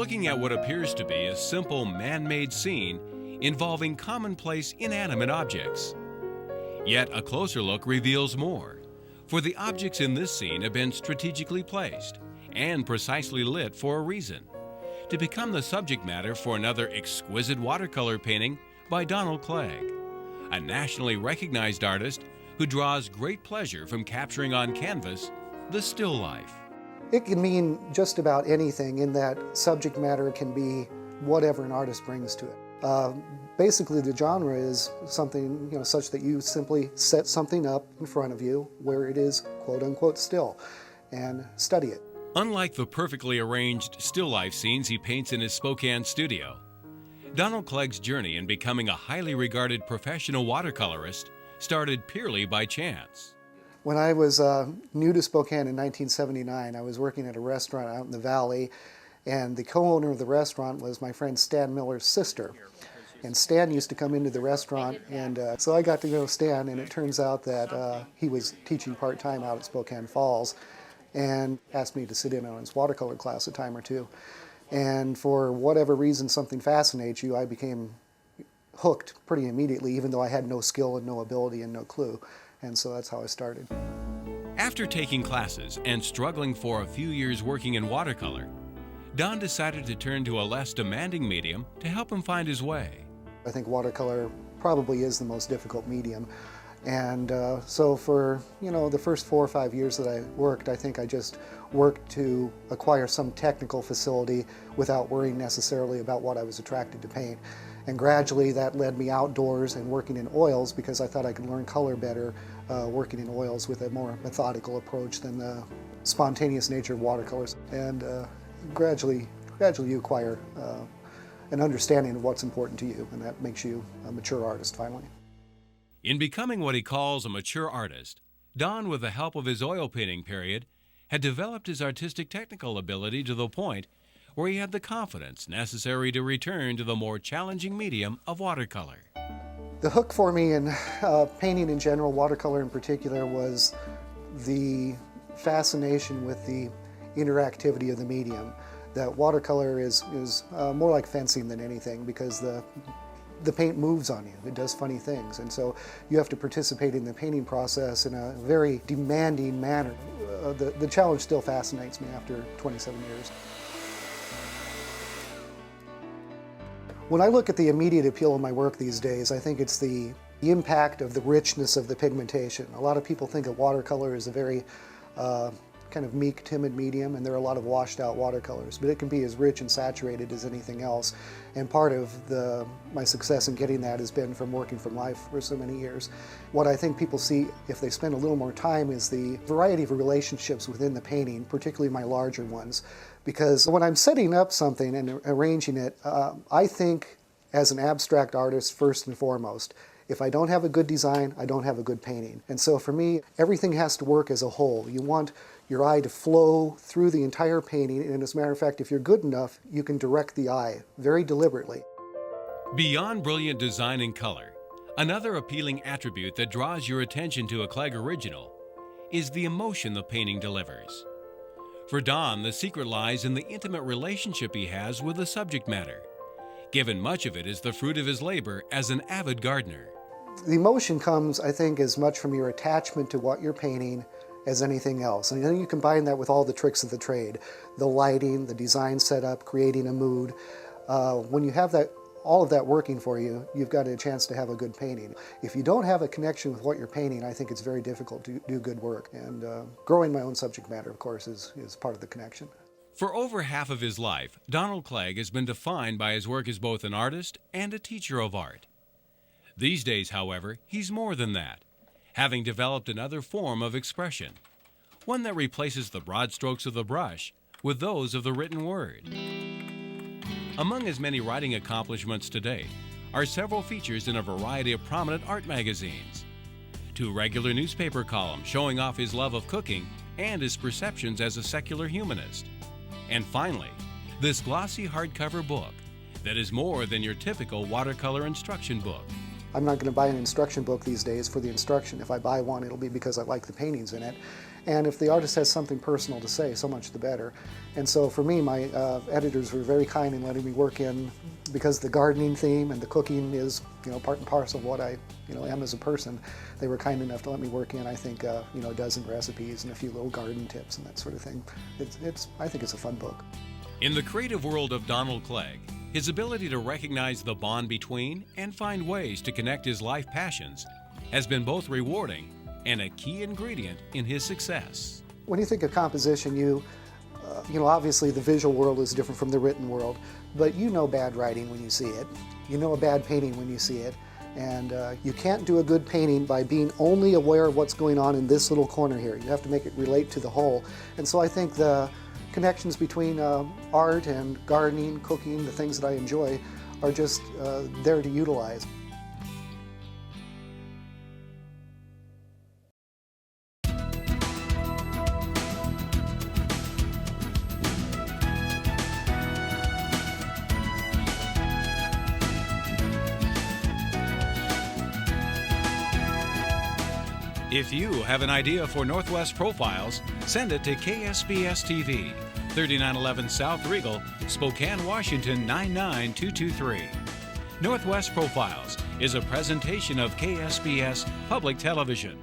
looking at what appears to be a simple man-made scene involving commonplace inanimate objects. Yet a closer look reveals more, for the objects in this scene have been strategically placed and precisely lit for a reason, to become the subject matter for another exquisite watercolor painting by Clegg, a nationally recognized artist who draws great pleasure from capturing on canvas the still life. It can mean just about anything in that subject matter can be whatever an artist brings to it. Basically, the genre is something such that you simply set something up in front of you where it is quote-unquote still and study it. Unlike the perfectly arranged still life scenes he paints in his Spokane studio, Clegg's journey in becoming a highly regarded professional watercolorist started purely by chance. When I was new to Spokane in 1979, I was working at a restaurant out in the valley, and the co-owner of the restaurant was my friend Stan Miller's sister. And Stan used to come into the restaurant, and so I got to know Stan, and it turns out that he was teaching part-time out at Spokane Falls and asked me to sit in on his watercolor class a time or two. And for whatever reason something fascinates you, I became hooked pretty immediately, even though I had no skill and no ability and no clue. And so that's how I started. After taking classes and struggling for a few years working in watercolor, Don decided to turn to a less demanding medium to help him find his way. I think watercolor probably is the most difficult medium. And so for the first 4 or 5 years that I worked, I think I just worked to acquire some technical facility without worrying necessarily about what I was attracted to paint. And gradually that led me outdoors and working in oils because I thought I could learn color better working in oils with a more methodical approach than the spontaneous nature of watercolors. And gradually you acquire an understanding of what's important to you, and that makes you a mature artist finally. In becoming what he calls a mature artist, Don, with the help of his oil painting period, had developed his artistic technical ability to the point where he had the confidence necessary to return to the more challenging medium of watercolor. The hook for me in painting in general, watercolor in particular, was the fascination with the interactivity of the medium. That watercolor is more like fencing than anything because the paint moves on you. It does funny things, and so you have to participate in the painting process in a very demanding manner. The challenge still fascinates me after 27 years. When I look at the immediate appeal of my work these days, I think it's the impact of the richness of the pigmentation. A lot of people think of watercolor as a very kind of meek, timid medium, and there are a lot of washed out watercolors, but it can be as rich and saturated as anything else. And part of my success in getting that has been from working from life for so many years. What I think people see if they spend a little more time is the variety of relationships within the painting, particularly my larger ones. Because when I'm setting up something and arranging it, I think as an abstract artist first and foremost. If I don't have a good design, I don't have a good painting. And so for me, everything has to work as a whole. You want your eye to flow through the entire painting, and as a matter of fact, if you're good enough, you can direct the eye very deliberately. Beyond brilliant design and color, another appealing attribute that draws your attention to a Clegg original is the emotion the painting delivers. For Don, the secret lies in the intimate relationship he has with the subject matter, given much of it is the fruit of his labor as an avid gardener. The emotion comes, I think, as much from your attachment to what you're painting as anything else. And then you combine that with all the tricks of the trade, the lighting, the design setup, creating a mood. When you have all of that working for you, you've got a chance to have a good painting. If you don't have a connection with what you're painting, I think it's very difficult to do good work. And growing my own subject matter, of course, is part of the connection. For over half of his life, Clegg has been defined by his work as both an artist and a teacher of art. These days, however, he's more than that, having developed another form of expression, one that replaces the broad strokes of the brush with those of the written word. Among his many writing accomplishments to date are several features in a variety of prominent art magazines, 2 regular newspaper columns showing off his love of cooking and his perceptions as a secular humanist, and finally, this glossy hardcover book that is more than your typical watercolor instruction book. I'm not going to buy an instruction book these days for the instruction. If I buy one, it'll be because I like the paintings in it. And if the artist has something personal to say, so much the better. And so for me, my editors were very kind in letting me work in, because the gardening theme and the cooking is, part and parcel of what I, am as a person. They were kind enough to let me work in, I think, a dozen recipes and a few little garden tips and that sort of thing. I think it's a fun book. In the creative world of Donald Clegg, his ability to recognize the bond between and find ways to connect his life passions has been both rewarding and a key ingredient in his success. When you think of composition, obviously the visual world is different from the written world, but you know bad writing when you see it. You know a bad painting when you see it. And you can't do a good painting by being only aware of what's going on in this little corner here. You have to make it relate to the whole. And so I think the connections between art and gardening, cooking, the things that I enjoy, are just there to utilize. If you have an idea for Northwest Profiles, send it to KSPS TV, 3911 South Regal, Spokane, Washington 99223. Northwest Profiles is a presentation of KSPS Public Television.